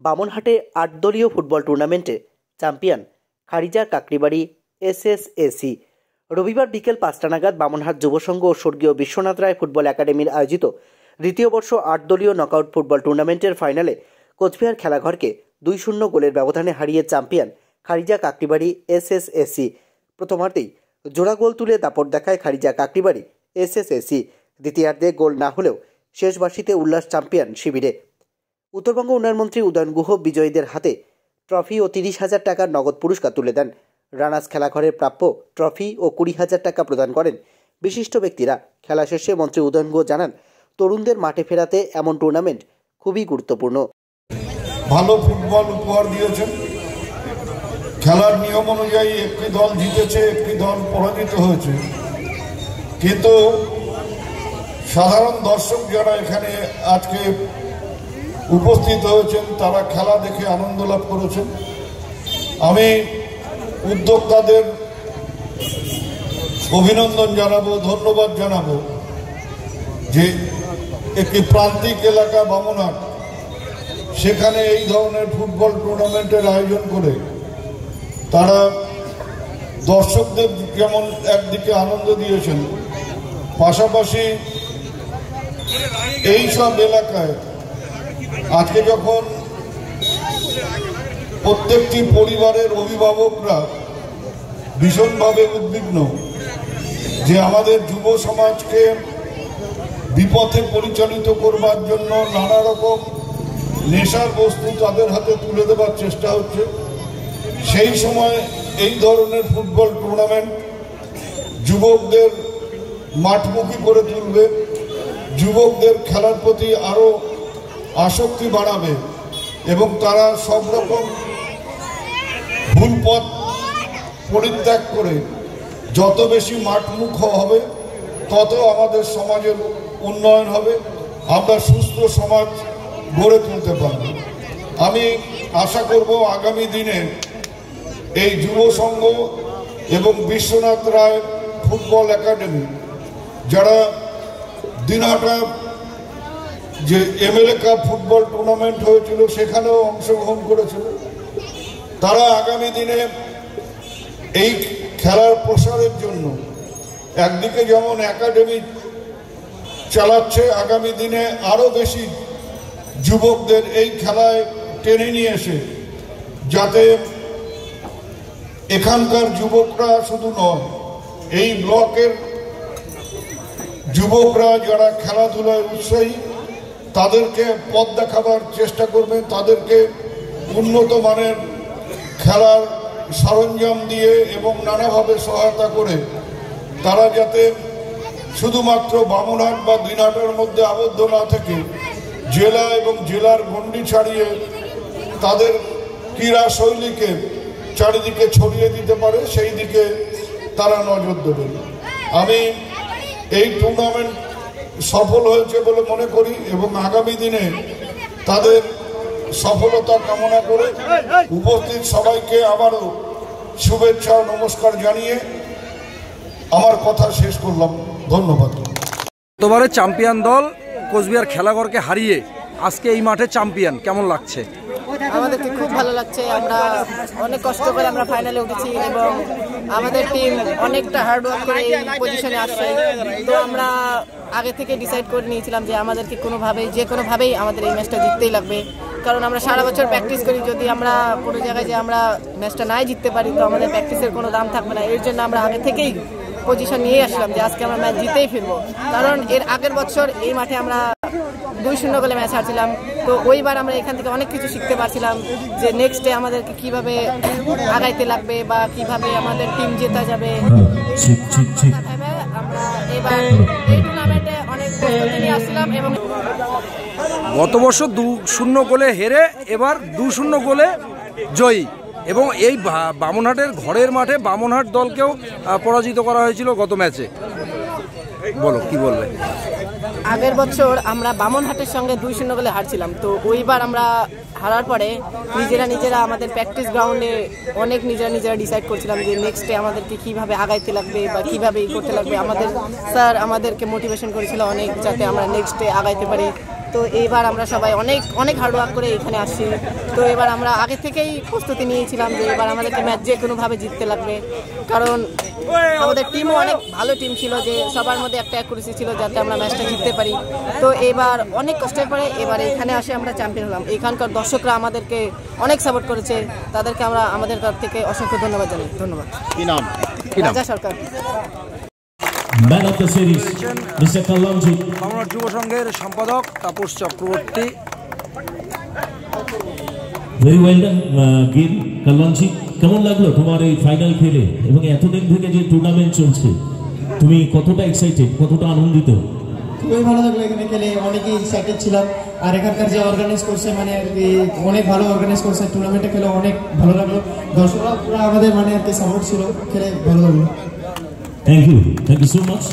বামনহাটে 8 দলীয় ফুটবল টুর্নামেন্টে চ্যাম্পিয়ন খারিজা কাকড়িবাড়ি এসএসএসি। রবিবার বিকেল 5টা নাগাদ বামনহাট যুবসংঘ ও স্বর্গীয় বিশ্বনাথ রায় ফুটবল একাডেমির আয়োজিত দ্বিতীয় বর্ষ 8 দলীয় নকআউট ফুটবল টুর্নামেন্টের ফাইনালে কোচবিহার খেলাঘরকে 2-0 গোলের ব্যবধানে হারিয়ে চ্যাম্পিয়ন খারিজা কাকড়িবাড়ি এসএসএসি। প্রথমার্ধেই জোড়া গোল তুলে দাপট দেখায় খারিজা কাকড়িবাড়ি এসএসএসি। দ্বিতীয়ার্ধে গোল না হলেও শেষ বাঁশিতে উল্লাস চ্যাম্পিয়ন শিবিরে। উত্তরবঙ্গ উন্নয়ন মন্ত্রী উদয়ন গুহ বিজয়ীদের হাতে ট্রফি ও 30,000 টাকার নগদ পুরস্কার তুলে দেন। রানার্স খেলাঘরের প্রাপ্য ট্রফি ও 20,000 টাকা প্রদান করেন বিশিষ্ট ব্যক্তিরা। খেলা শেষে মন্ত্রী উদয়ন গুহ জানান, তরুণদের মাঠে ফেরাতে এমন টুর্নামেন্ট খুবই গুরুত্বপূর্ণ। ভালো ফুটবল উপহার দিয়েছেন। খেলার নিয়ম অনুযায়ী একটি দল জিতেছে, একটি দল পরাজিত হয়েছে, কিন্তু সাধারণ দর্শক যারা এখানে আজকে উপস্থিত হয়েছেন তারা খেলা দেখে আনন্দ লাভ করেছেন। আমি উদ্যোক্তাদের অভিনন্দন জানাবো, ধন্যবাদ জানাবো যে একটি প্রান্তিক এলাকা বামনহাট, সেখানে এই ধরনের ফুটবল টুর্নামেন্টের আয়োজন করে তারা দর্শকদের যেমন একদিকে আনন্দ দিয়েছেন, পাশাপাশি এই সব এলাকায় আজকে যখন প্রত্যেকটি পরিবারের অভিভাবকরা ভীষণভাবে উদ্বিগ্ন যে আমাদের যুব সমাজকে বিপথে পরিচালিত করবার জন্য নানা রকম নেশার বস্তু তাদের হাতে তুলে দেওয়ার চেষ্টা হচ্ছে, সেই সময় এই ধরনের ফুটবল টুর্নামেন্ট যুবকদের মাঠমুখী করে তুলবে, যুবকদের খেলার প্রতি আরও আসক্তি বাড়াবে এবং তারা সব রকম ভুল পথ পরিত্যাগ করে যত বেশি মাঠমুখ হবে তত আমাদের সমাজের উন্নয়ন হবে, আমরা সুস্থ সমাজ গড়ে তুলতে পারব। আমি আশা করব আগামী দিনে এই যুব সংঘ এবং বিশ্বনাথ রায় ফুটবল একাডেমি, যারা দিনহাটা যে এমএলএ কাপ ফুটবল টুর্নামেন্ট হয়েছিল সেখানেও অংশগ্রহণ করেছিল, তারা আগামী দিনে এই খেলার প্রসারের জন্য একদিকে যেমন একাডেমি চালাচ্ছে, আগামী দিনে আরও বেশি যুবকদের এই খেলায় টেনে নিয়ে এসে যাতে এখানকার যুবকরা শুধু নয়, এই ব্লকের যুবকরা যারা খেলাধুলায় উৎসাহী তাদেরকে পথ দেখাবার চেষ্টা করবেন, তাদেরকে উন্নত মানের খেলার সরঞ্জাম দিয়ে এবং নানাভাবে সহায়তা করে তারা যাতে শুধুমাত্র বামনহাট বা দিনহাটার মধ্যে আবদ্ধ না থেকে জেলা এবং জেলার গণ্ডি ছাড়িয়ে তাদের ক্রীড়া শৈলীকে চারিদিকে ছড়িয়ে দিতে পারে, সেই দিকে তারা নজর দেবেন। আমি এই টুর্নামেন্ট সফল হয়েছে বলে মনে করি এবং আগামী দিনে তাদের সফলতা কামনা করে উপস্থিত সবাইকে আবারও শুভেচ্ছা ও নমস্কার জানিয়ে আমার কথা শেষ করলাম। ধন্যবাদ। গতবারের চ্যাম্পিয়ন দল কোচবিহার খেলাঘরকে হারিয়ে আজকে এই মাঠে চ্যাম্পিয়ন, কেমন লাগছে? আমাদেরকে খুব ভালো লাগছে। আমরা অনেক কষ্ট করে আমরা ফাইনালে উঠেছি এবং আমাদের টিম অনেকটা হার্ডওয়ার্ক করে এই পজিশনে আসছে। তো আমরা আগে থেকে ডিসাইড করে নিয়েছিলাম যে আমাদেরকে যে কোনোভাবেই আমাদের এই ম্যাচটা জিততেই লাগবে, কারণ আমরা সারা বছর প্র্যাকটিস করি, যদি আমরা কোনো জায়গায় যে আমরা ম্যাচটা নাই জিততে পারি তো আমাদের প্র্যাকটিসের কোনো দাম থাকবে না। এর জন্য আমরা আগে থেকেই পজিশন নিয়ে আসলাম যে আজকে আমরা ম্যাচ জিতেই ফিরবো, কারণ এর আগের বছর এই মাঠে আমরা 2-0 গোলে ম্যাচ হারছিলাম। তো ওইবার আমরা এখান থেকে অনেক কিছু শিখতে পারছিলাম যে নেক্সট ডে আমাদেরকে কিভাবে আগাইতে লাগবে বা কিভাবে আমাদের টিম জেতা যাবে। আমরা এবার এই টুর্নামেন্টে অনেক প্রস্তুতি নিয়ে আসছিলাম এবং গত বছর 2-0 গোলে হেরে এবার 2-0 গোলে জয়ী, এবং এই বামনহাটের ঘরের মাঠে বামনহাট দলকেও পরাজিত করা হয়েছিল গত ম্যাচে। বলো, কি বলবে? আগের বছর আমরা বামনহাটের সঙ্গে 2-0 গোলে হারছিলাম। তো ওইবার আমরা হারার পরে নিজেরা আমাদের প্র্যাকটিস গ্রাউন্ডে অনেক নিজেরা ডিসাইড করছিলাম যে নেক্সট ডে আমাদেরকে কীভাবে আগাইতে লাগবে বা কীভাবে করতে লাগবে। আমাদের স্যার আমাদেরকে মোটিভেশন করেছিল অনেক, যাতে আমরা নেক্সট ডে আগাইতে পারি। তো এবার আমরা সবাই অনেক অনেক হার্ডওয়ার্ক করে এখানে আসছি। তো এবার আমরা আগে থেকেই প্রস্তুতি নিয়েছিলাম যে এবার আমাদেরকে ম্যাচ যে কোনোভাবে জিততে লাগবে, কারণ আমাদের টিমও অনেক ভালো টিম ছিল, যে সবার মধ্যে একটা অ্যাকুরেসি ছিল যাতে আমরা ম্যাচটা জিততে পারি। তো এবার অনেক কষ্টের পরে এবার এখানে আসে আমরা চ্যাম্পিয়ন হলাম। এখানকার দর্শকরা আমাদেরকে অনেক সাপোর্ট করেছে, তাদেরকে আমরা আমাদের তরফ থেকে অসংখ্য ধন্যবাদ জানাই। ধন্যবাদ। কি নাম? Raja Sarkar. Man of the series mister Kallanji. Bamanhat যুব সংঘের সম্পাদক Tapas Chakraborty. Very well done গিল কাল্লাঞ্জি। কেমন লাগলো তোমার এই ফাইনাল খেলে এবং এতদিন থেকে যে টুর্নামেন্ট চলছে, তুমি কতটা এক্সাইটেড, কতটা আনন্দিত? খুবই ভালো লাগলো এখানে খেলে, অনেকেই এক্সাইটেড ছিলাম। আর এখানকার যে অর্গানাইজ করছে মানে অনেক ভালো অর্গানাইজ করছে, টুর্নামেন্টে খেলে অনেক ভালো লাগলো। দর্শকরা পুরো আমাদের মানে সাপোর্ট ছিল, খেলে ভালো লাগলো। Thank you so much.